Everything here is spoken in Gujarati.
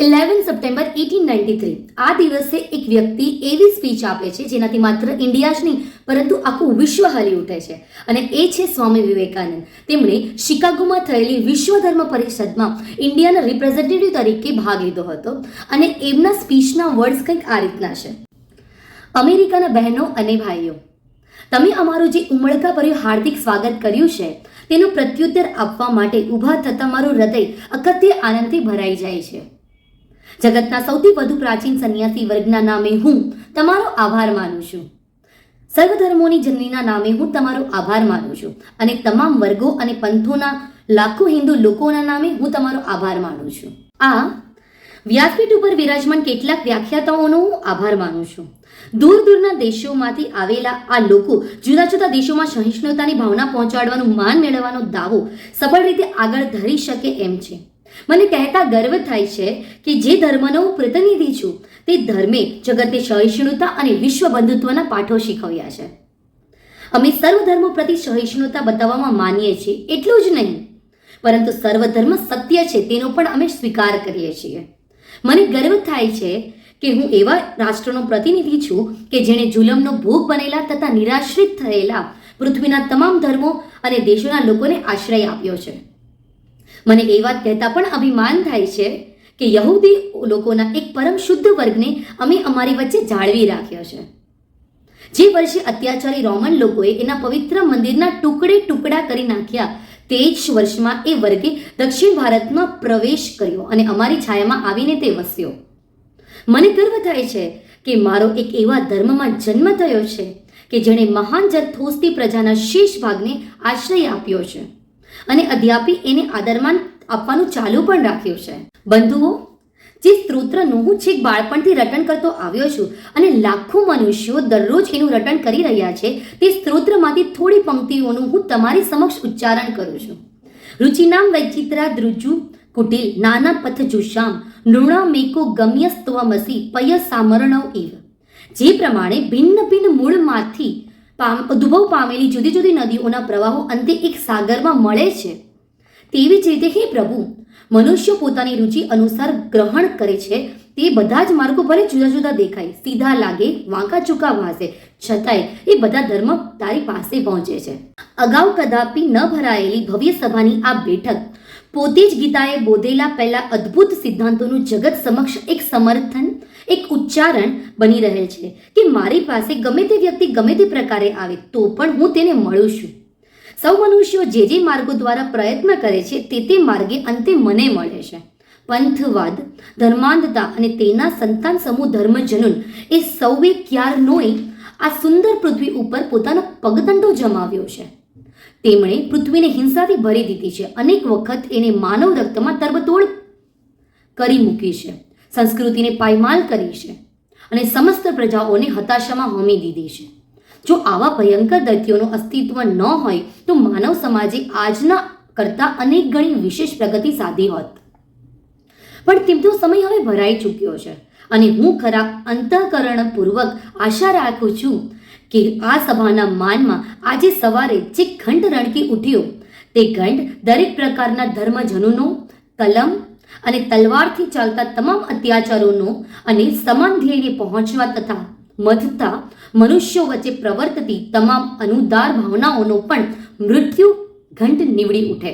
11 સપ્ટેમ્બર 1893 આ દિવસે એક વ્યક્તિ એવી સ્પીચ આપે છે જેનાથી માત્ર ઇન્ડિયા જ નહીં પરંતુ આખું વિશ્વ હલી ઉઠે છે અને એ છે સ્વામી વિવેકાનંદ. તેમણે શિકાગોમાં થયેલી વિશ્વ ધર્મ પરિષદમાં ઇન્ડિયાના રિપ્રેઝેન્ટેટિવ તરીકે ભાગ લીધો હતો અને એમના સ્પીચના વર્ડ્સ કંઈક આ રીતના છે: અમેરિકાના બહેનો અને ભાઈઓ, તમે અમારું જે ઉમળકાભર્યું હાર્દિક સ્વાગત કર્યું છે તેનું પ્રત્યુત્તર આપવા માટે ઊભા થતાં મારું હૃદય અકથ્ય આનંદથી ભરાઈ જાય છે. જગતના સૌથી વધુ પ્રાચીન સંન્યાસી વર્ગના નામે હું તમારો આભાર માનું છું. સર્વધર્મોની જનનીના નામે હું તમારો આભાર માનું છું અને તમામ વર્ગો અને પંથોના લાખો હિન્દુ લોકોના નામે હું તમારો આભાર માનું છું. આ વ્યાસપીઠ ઉપર વિરાજમાન કેટલાક વ્યાખ્યાતાઓનો હું આભાર માનું છું. દૂર દૂરના દેશોમાંથી આવેલા આ લોકો જુદા જુદા દેશોમાં સહિષ્ણુતાની ભાવના પહોંચાડવાનું માન મેળવવાનો દાવો સફળ રીતે આગળ ધરી શકે એમ છે. મને કહેતા ગર્વ થાય છે કે જે ધર્મનો હું પ્રતિનિધિ છું તે ધર્મે જગતે સહિષ્ણુતા અને વિશ્વ બંધુત્વના પાઠો શીખવ્યા છે. અમે સર્વધર્મો પ્રતિ સહિષ્ણુતા બતાવવામાં માનીએ છીએ, એટલું જ નહીં પરંતુ સર્વધર્મ સત્ય છે તેનો પણ અમે સ્વીકાર કરીએ છીએ. મને ગર્વ થાય છે કે હું એવા રાષ્ટ્રનો પ્રતિનિધિ છું કે જેણે જુલમનો ભોગ બનેલા તથા નિરાશ્રિત થયેલા પૃથ્વીના તમામ ધર્મો અને દેશોના લોકોને આશ્રય આપ્યો છે. મને એ વાત કહેતા પણ અભિમાન થાય છે કે યહૂદી લોકોના એક પરમ શુદ્ધ વર્ગને અમે અમારી વચ્ચે જાળવી રાખ્યો છે. જે વર્ષે અત્યાચારી રોમન લોકોએ એના પવિત્ર મંદિરના ટુકડા કરી નાખ્યા તે જ વર્ષમાં એ વર્ગે દક્ષિણ ભારતમાં પ્રવેશ કર્યો અને અમારી છાયામાં આવીને તે વસ્યો. મને ગર્વ થાય છે કે મારો એક એવા ધર્મમાં જન્મ થયો છે કે જેણે મહાન જરથોસ્તી પ્રજાના શેષ ભાગને આશ્રય આપ્યો છે અને અધ્યાપી એને આદરમાન આપવાનું ચાલુ પણ રાખ્યું છે. બંધુઓ, જે સ્ત્રોત્રનું હું છેક બાળપણથી રટણ કરતો આવ્યો છું અને લાખો મનુષ્યો દરરોજ એનું રટણ કરી રહ્યા છે, તે સ્ત્રોત્રમાંથી થોડી પંક્તિઓનું હું તમારી સમક્ષ ઉચ્ચારણ કરું છું. રુચિનામ વૈચિત્રા દ્રુજુ કુટિલ નાના પથ જુષામ નૃણા મેકો ગમ્યસ્ત્વમસી પય સામરણવ ઇવ. જે પ્રમાણે ભિન્ન ભિન્ન મૂળમાંથી ઉદ્ભવ પામેલી જુદી જુદી નદીઓના પ્રવાહો અંતે એક સાગરમાં મળે છે, તેવી જ રીતે હે પ્રભુ, મનુષ્યો પોતાની રુચિ અનુસાર ગ્રહણ કરે છે તે બધા જ માર્ગો ભલે જુદા જુદા દેખાય, સીધા લાગે, વાંકા ચૂકા વાસે, છતાંય એ બધા ધર્મ તારી પાસે પહોંચે છે. અગાઉ કદાપી ન ભરાયેલી ભવ્ય સભાની આ બેઠક પોતે જ ગીતાએ બોધેલા પહેલા અદ્ભુત સિદ્ધાંતોનું જગત સમક્ષ એક સમર્થન, એક ઉચ્ચારણ બની રહેલ છે કે મારી પાસે ગમે તે વ્યક્તિ ગમે તે પ્રકારે આવે તો પણ હું તેને મળું છું. સૌ મનુષ્યો જે જે માર્ગો દ્વારા પ્રયત્ન કરે છે તે માર્ગે અંતે મને મળે છે. પંથવાદ, ધર્માંધતા અને તેના સંતાન સમૂહ ધર્મજનુન એ સૌએ ક્યારનોય આ સુંદર પૃથ્વી ઉપર પોતાનો પગદંડો જમાવ્યો છે. તેમણે પૃથ્વીને હિંસાથી ભરી દીધી છે, અનેક વખત એને માનવ રક્તમાં તરબતોડ કરી મૂકી છે, સંસ્કૃતિને પાયમાલ કરી છે અને સમસ્ત પ્રજાઓને હતાશામાં હોમી દીધી છે. જો આવા ભયંકર દૈત્યોનું અસ્તિત્વ ન હોય તો માનવ સમાજે આજના કરતાં અનેક ગણી વિશેષ પ્રગતિ સાધી હોત. પણ તેમનો સમય હવે ભરાઈ ચૂક્યો છે અને હું ખરા અંતઃકરણપૂર્વક આશા રાખું છું કે આ સભાના માનમાં આજે સવારે જે ઘંટ રણકી ઉઠ્યો તે ઘંટ દરેક પ્રકારના ધર્મજનોનો, કલમ અને તલવારથી ચાલતા તમામ અત્યાચારોનો અને સમાન ધ્યેયને પહોંચવા તથા મથતા મનુષ્યો વચ્ચે પ્રવર્તતી તમામ અનુદાર ભાવનાઓનો પણ મૃત્યુ ઘંટ નીવડી ઉઠે.